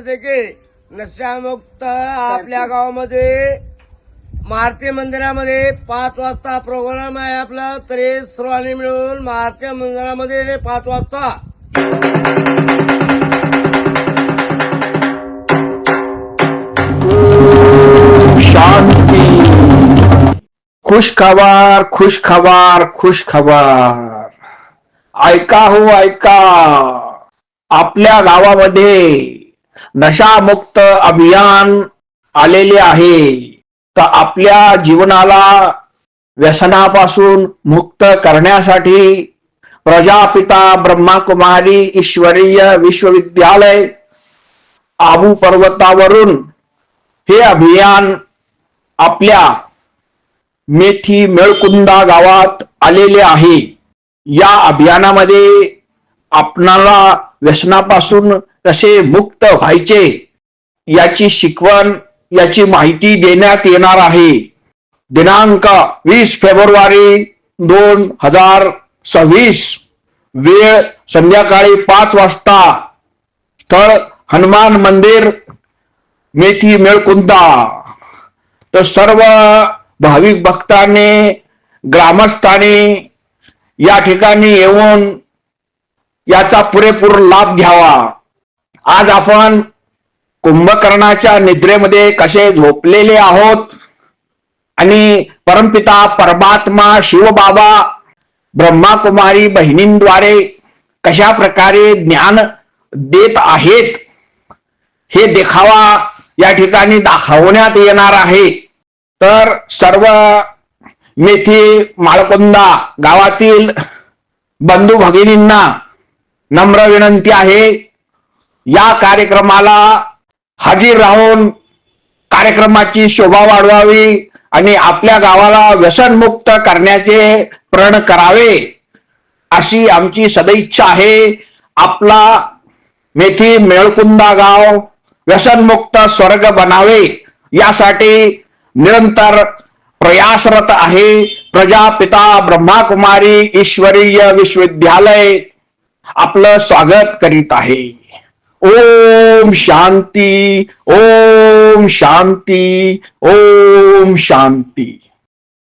होते की नशामुक्त आपल्या गावामध्ये महारती मंदिरामध्ये 5 वाजता प्रोग्राम आहे आपला. तरी सर्वांनी मिळून महारती मंदिरामध्ये 5 वाजता शांती. खुश खबर, खुश खबर, खुश खबर. ऐका हो ऐका, आपल्या गावामध्ये नशामुक्त अभियान आलेले आहे. तर आपल्या जीवनाला व्यसनापासून मुक्त करण्यासाठी प्रजापिता ब्रह्माकुमारी ईश्वरीय विश्वविद्यालय आबू पर्वतावरून हे अभियान आपल्या मेथी मेळकुंदा गावात आलेले आहे. या अभियानामध्ये आपणाला व्यसनापासून कसे मुक्त व्हायचे याची शिकवण, याची माहिती देण्यात येणार आहे. दिनांक 20 फेब्रुवारी 2026, वेळ संध्याकाळी 5 वाजता. स्थळ हनुमान मंदिर, मेथी मेळकुंदा. तर सर्व भाविक भक्तांनी, ग्रामस्थांनी या ठिकाणी येऊन याचा पुरेपूर लाभ घ्यावा. आज आपण कुंभकर्णाच्या निद्रेमध्ये कसे झोपलेले आहोत आणि परमपिता परमात्मा शिवबाबा ब्रह्माकुमारी बहिणींद्वारे कशा प्रकारे ज्ञान देत आहेत हे देखावा या ठिकाणी दाखवण्यात येणार आहे. तर सर्व मेथी माळकुंदा गावातील बंधू भगिनींना नम्र विनंती आहे, या कार्यक्रमाला हजर राहून कार्यक्रमाची शोभा वाढवावी आणि आपल्या गावाला व्यसनमुक्त करण्याचे प्रण करावे अशी आमची सदिच्छा आहे. आपला मेथी मेळकुंदा गाव व्यसनमुक्त स्वर्ग बनावे यासाठी निरंतर प्रयासरत आहे. प्रजापिता ब्रह्माकुमारी ईश्वरीय विश्वविद्यालय आपलं स्वागत करीत आहे. ओम शांती, ओम शांती, ओम शांती.